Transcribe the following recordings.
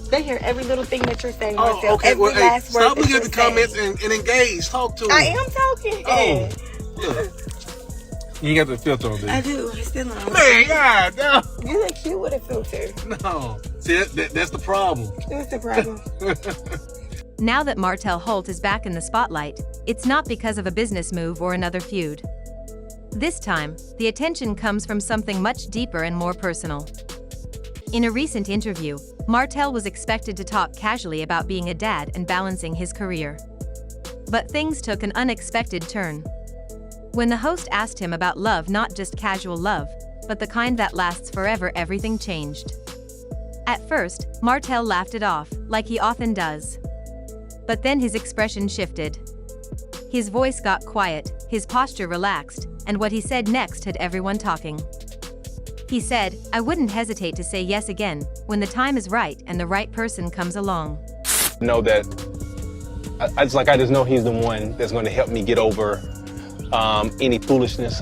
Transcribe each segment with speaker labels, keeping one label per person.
Speaker 1: They hear every little thing that you're saying.
Speaker 2: Oh,
Speaker 1: Martell.
Speaker 2: okay.
Speaker 1: Every
Speaker 2: Well, hey,
Speaker 1: last word
Speaker 2: stop
Speaker 1: that
Speaker 2: looking at
Speaker 1: you're
Speaker 2: the comments
Speaker 1: saying.
Speaker 2: and engage. Talk to them.
Speaker 1: I am talking.
Speaker 2: Oh, look. You ain't got the filter on, dude.
Speaker 1: I do. It's still on.
Speaker 2: Man, God, no.
Speaker 1: You look cute with a filter.
Speaker 2: No. See, that's the problem.
Speaker 1: What's the problem?
Speaker 3: Now that Martell Holt is back in the spotlight, it's not because of a business move or another feud. This time, the attention comes from something much deeper and more personal. In a recent interview, Martell was expected to talk casually about being a dad and balancing his career. But things took an unexpected turn. When the host asked him about love, not just casual love, but the kind that lasts forever, everything changed. At first, Martell laughed it off, like he often does. But then his expression shifted. His voice got quiet, his posture relaxed, and what he said next had everyone talking. He said, "I wouldn't hesitate to say yes again, when the time is right and the right person comes along."
Speaker 4: Know that I just know he's the one that's going to help me get over any foolishness,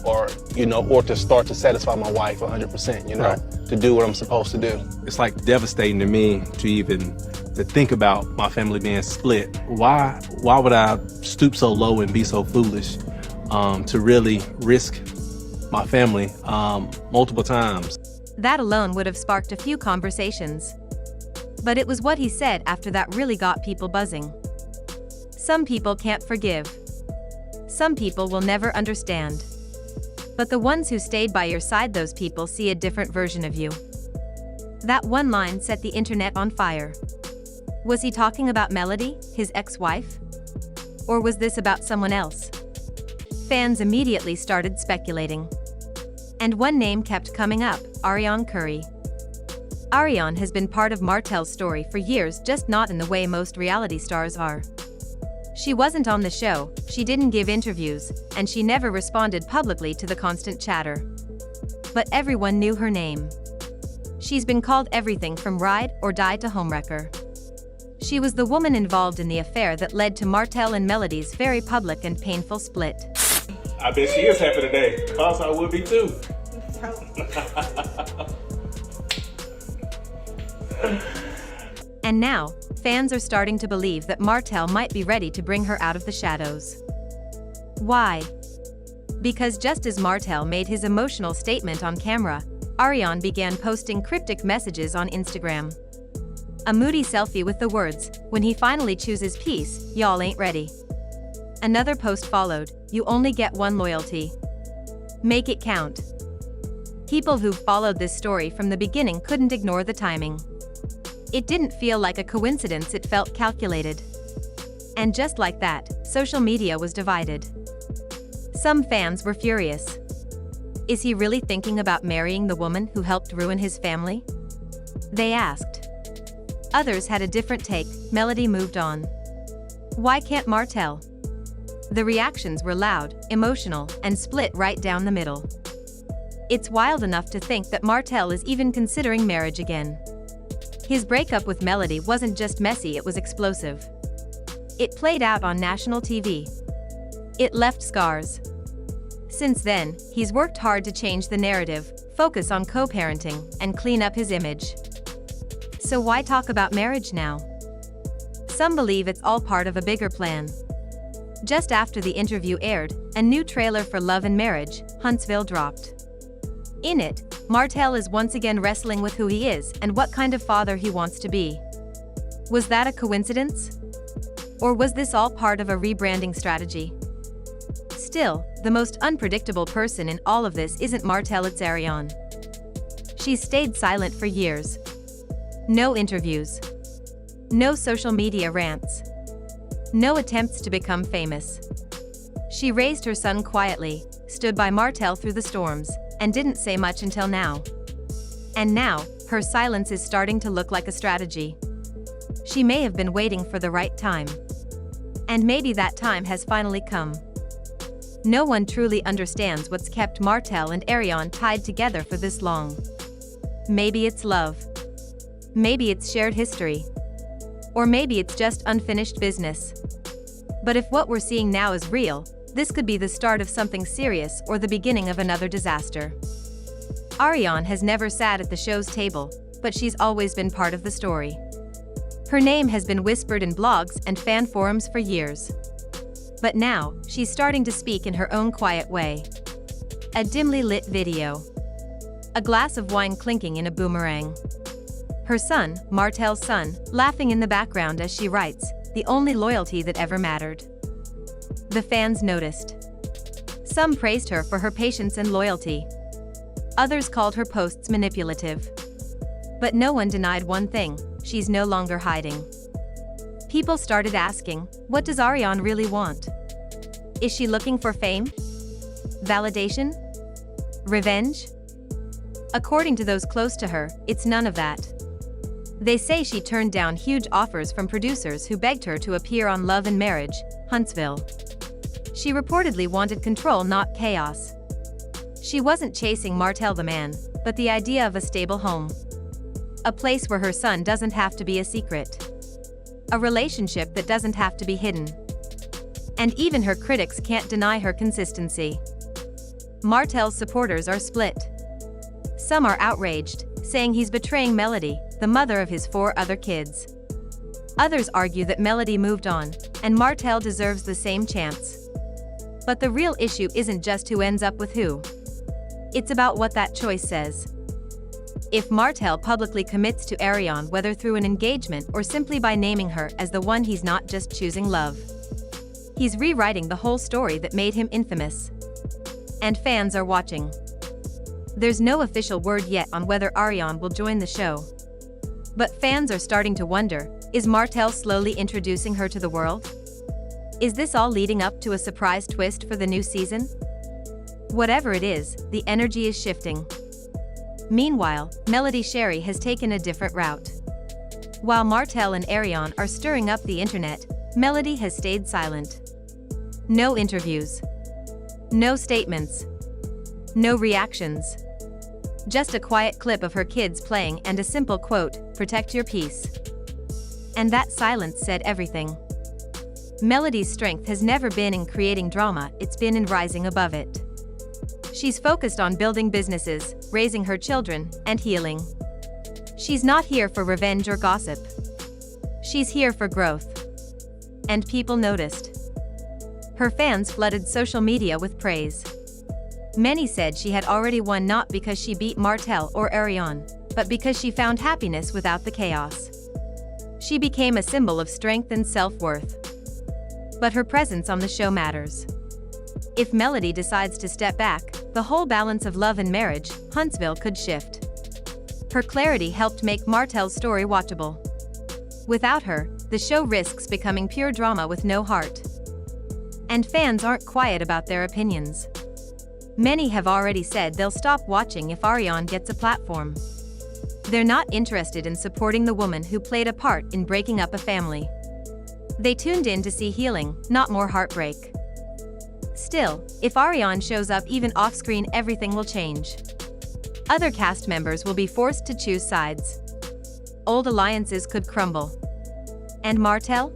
Speaker 4: or to start to satisfy my wife 100%, right. To do what I'm supposed to do.
Speaker 5: It's like devastating to me to think about my family being split. Why would I stoop so low and be so foolish to really risk my family multiple times?
Speaker 3: That alone would have sparked a few conversations. But it was what he said after that really got people buzzing. Some people can't forgive. Some people will never understand. But the ones who stayed by your side, those people see a different version of you. That one line set the internet on fire. Was he talking about Melody, his ex-wife? Or was this about someone else? Fans immediately started speculating. And one name kept coming up, Arion Curry. Arionne has been part of Martell's story for years, just not in the way most reality stars are. She wasn't on the show, she didn't give interviews, and she never responded publicly to the constant chatter. But everyone knew her name. She's been called everything from ride or die to homewrecker. She was the woman involved in the affair that led to Martell and Melody's very public and painful split.
Speaker 6: I bet she is happy today, because I would be too.
Speaker 3: And now, fans are starting to believe that Martell might be ready to bring her out of the shadows. Why? Because just as Martell made his emotional statement on camera, Arionne began posting cryptic messages on Instagram. A moody selfie with the words, "When he finally chooses peace, y'all ain't ready." Another post followed, "You only get one loyalty. Make it count." People who've followed this story from the beginning couldn't ignore the timing. It didn't feel like a coincidence, it felt calculated. And just like that, social media was divided. Some fans were furious. Is he really thinking about marrying the woman who helped ruin his family? They asked. Others had a different take. Melody moved on. Why can't Martell? The reactions were loud, emotional, and split right down the middle. It's wild enough to think that Martell is even considering marriage again. His breakup with Melody wasn't just messy, it was explosive. It played out on national TV. It left scars. Since then, he's worked hard to change the narrative, focus on co-parenting, and clean up his image. So why talk about marriage now? Some believe it's all part of a bigger plan. Just after the interview aired, a new trailer for Love and Marriage, Huntsville dropped. In it, Martell is once again wrestling with who he is and what kind of father he wants to be. Was that a coincidence? Or was this all part of a rebranding strategy? Still, the most unpredictable person in all of this isn't Martell, it's Arionne. She's stayed silent for years. No interviews. No social media rants. No attempts to become famous. She raised her son quietly, stood by Martell through the storms, and didn't say much until now. And now, her silence is starting to look like a strategy. She may have been waiting for the right time. And maybe that time has finally come. No one truly understands what's kept Martell and Arionne tied together for this long. Maybe it's love. Maybe it's shared history. Or maybe it's just unfinished business. But if what we're seeing now is real, this could be the start of something serious or the beginning of another disaster. Arionne has never sat at the show's table, but she's always been part of the story. Her name has been whispered in blogs and fan forums for years. But now, she's starting to speak in her own quiet way. A dimly lit video. A glass of wine clinking in a boomerang. Her son, Martell's son, laughing in the background as she writes, "The only loyalty that ever mattered." The fans noticed. Some praised her for her patience and loyalty. Others called her posts manipulative. But no one denied one thing: she's no longer hiding. People started asking, what does Arionne really want? Is she looking for fame? Validation? Revenge? According to those close to her, it's none of that. They say she turned down huge offers from producers who begged her to appear on Love and Marriage, Huntsville. She reportedly wanted control, not chaos. She wasn't chasing Martell the man, but the idea of a stable home. A place where her son doesn't have to be a secret. A relationship that doesn't have to be hidden. And even her critics can't deny her consistency. Martell's supporters are split. Some are outraged, saying he's betraying Melody, the mother of his 4 other kids. Others argue that Melody moved on, and Martell deserves the same chance. But the real issue isn't just who ends up with who. It's about what that choice says. If Martell publicly commits to Arionne, whether through an engagement or simply by naming her as the one, he's not just choosing love. He's rewriting the whole story that made him infamous. And fans are watching. There's no official word yet on whether Arionne will join the show. But fans are starting to wonder, is Martell slowly introducing her to the world? Is this all leading up to a surprise twist for the new season? Whatever it is, the energy is shifting. Meanwhile, Melody Sherry has taken a different route. While Martell and Arionne are stirring up the internet, Melody has stayed silent. No interviews. No statements. No reactions. Just a quiet clip of her kids playing and a simple quote, "Protect your peace." And that silence said everything. Melody's strength has never been in creating drama, it's been in rising above it. She's focused on building businesses, raising her children, and healing. She's not here for revenge or gossip. She's here for growth. And people noticed. Her fans flooded social media with praise. Many said she had already won, not because she beat Martell or Arionne, but because she found happiness without the chaos. She became a symbol of strength and self-worth. But her presence on the show matters. If Melody decides to step back, the whole balance of Love and Marriage, Huntsville could shift. Her clarity helped make Martell's story watchable. Without her, the show risks becoming pure drama with no heart. And fans aren't quiet about their opinions. Many have already said they'll stop watching if Arionne gets a platform. They're not interested in supporting the woman who played a part in breaking up a family. They tuned in to see healing, not more heartbreak. Still, if Arionne shows up even off-screen, everything will change. Other cast members will be forced to choose sides. Old alliances could crumble. And Martell?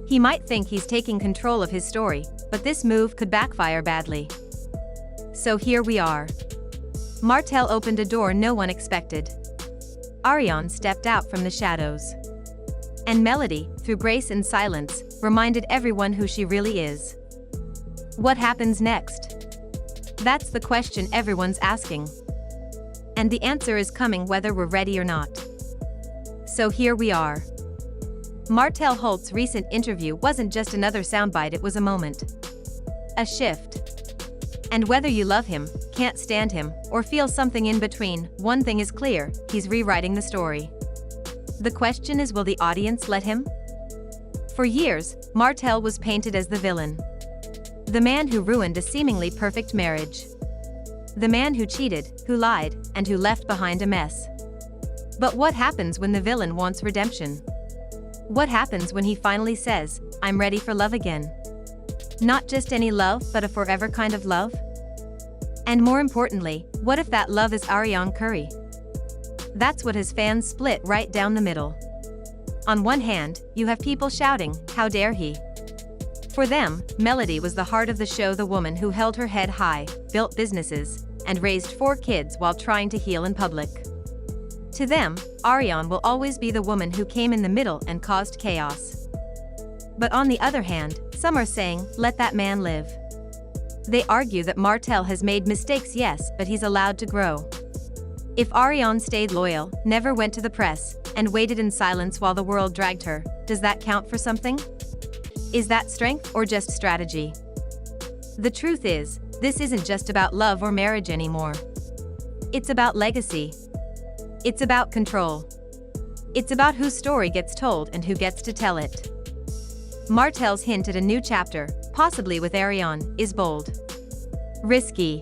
Speaker 3: He might think he's taking control of his story, but this move could backfire badly. So here we are. Martell opened a door no one expected. Arionne stepped out from the shadows. And Melody, through grace and silence, reminded everyone who she really is. What happens next? That's the question everyone's asking. And the answer is coming whether we're ready or not. So here we are. Martell Holt's recent interview wasn't just another soundbite, it was a moment. A shift. And whether you love him, can't stand him, or feel something in between, one thing is clear: he's rewriting the story. The question is, will the audience let him? For years, Martell was painted as the villain. The man who ruined a seemingly perfect marriage. The man who cheated, who lied, and who left behind a mess. But what happens when the villain wants redemption? What happens when he finally says, "I'm ready for love again"? Not just any love, but a forever kind of love? And more importantly, what if that love is Arion Curry? That's what his fans split right down the middle. On one hand, you have people shouting, "How dare he?" For them, Melody was the heart of the show, the woman who held her head high, built businesses, and raised 4 kids while trying to heal in public. To them, Arion will always be the woman who came in the middle and caused chaos. But on the other hand, some are saying, let that man live. They argue that Martell has made mistakes, yes, but he's allowed to grow. If Arion stayed loyal, never went to the press, and waited in silence while the world dragged her, does that count for something? Is that strength or just strategy? The truth is, this isn't just about love or marriage anymore. It's about legacy. It's about control. It's about whose story gets told and who gets to tell it. Martell's hint at a new chapter, possibly with Arion, is bold. Risky.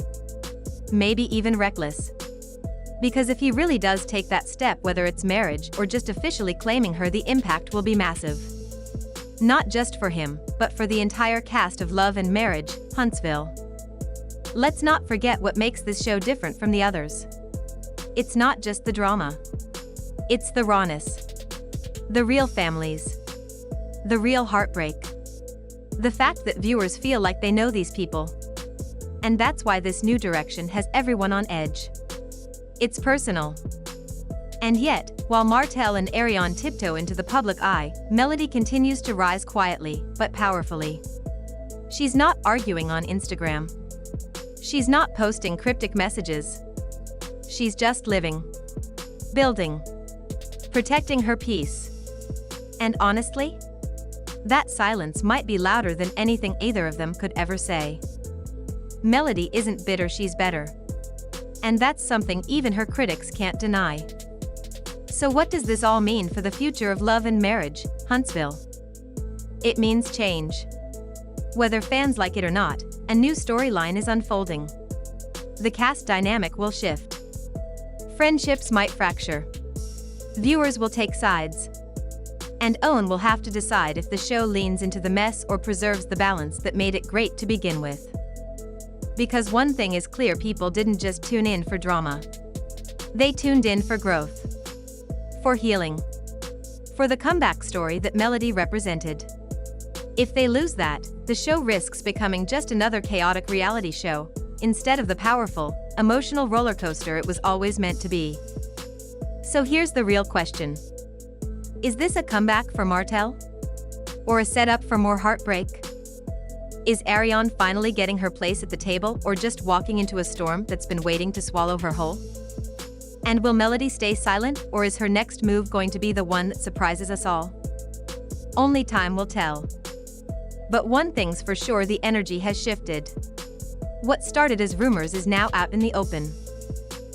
Speaker 3: Maybe even reckless. Because if he really does take that step, whether it's marriage or just officially claiming her, the impact will be massive. Not just for him, but for the entire cast of Love and Marriage, Huntsville. Let's not forget what makes this show different from the others. It's not just the drama. It's the rawness. The real families. The real heartbreak. The fact that viewers feel like they know these people. And that's why this new direction has everyone on edge. It's personal. And yet, while Martell and Arion tiptoe into the public eye, Melody continues to rise quietly, but powerfully. She's not arguing on Instagram. She's not posting cryptic messages. She's just living. Building. Protecting her peace. And honestly, that silence might be louder than anything either of them could ever say. Melody isn't bitter, she's better. And that's something even her critics can't deny. So what does this all mean for the future of Love and Marriage, Huntsville? It means change. Whether fans like it or not, a new storyline is unfolding. The cast dynamic will shift. Friendships might fracture. Viewers will take sides. And Owen will have to decide if the show leans into the mess or preserves the balance that made it great to begin with. Because one thing is clear, people didn't just tune in for drama. They tuned in for growth. For healing. For the comeback story that Melody represented. If they lose that, the show risks becoming just another chaotic reality show, instead of the powerful, emotional roller coaster it was always meant to be. So here's the real question. Is this a comeback for Martell? Or a setup for more heartbreak? Is Arion finally getting her place at the table, or just walking into a storm that's been waiting to swallow her whole? And will Melody stay silent, or is her next move going to be the one that surprises us all? Only time will tell. But one thing's for sure, the energy has shifted. What started as rumors is now out in the open.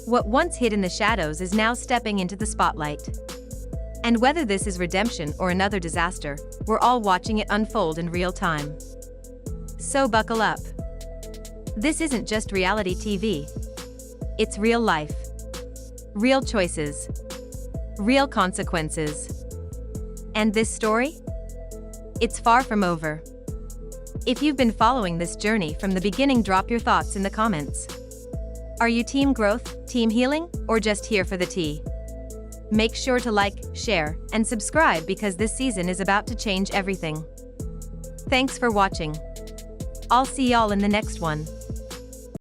Speaker 3: What once hid in the shadows is now stepping into the spotlight. And whether this is redemption or another disaster, we're all watching it unfold in real time. So buckle up. This isn't just reality TV. It's real life. Real choices. Real consequences. And this story? It's far from over. If you've been following this journey from the beginning, drop your thoughts in the comments. Are you team growth, team healing, or just here for the tea? Make sure to like, share, and subscribe, because this season is about to change everything. Thanks for watching. I'll see y'all in the next one.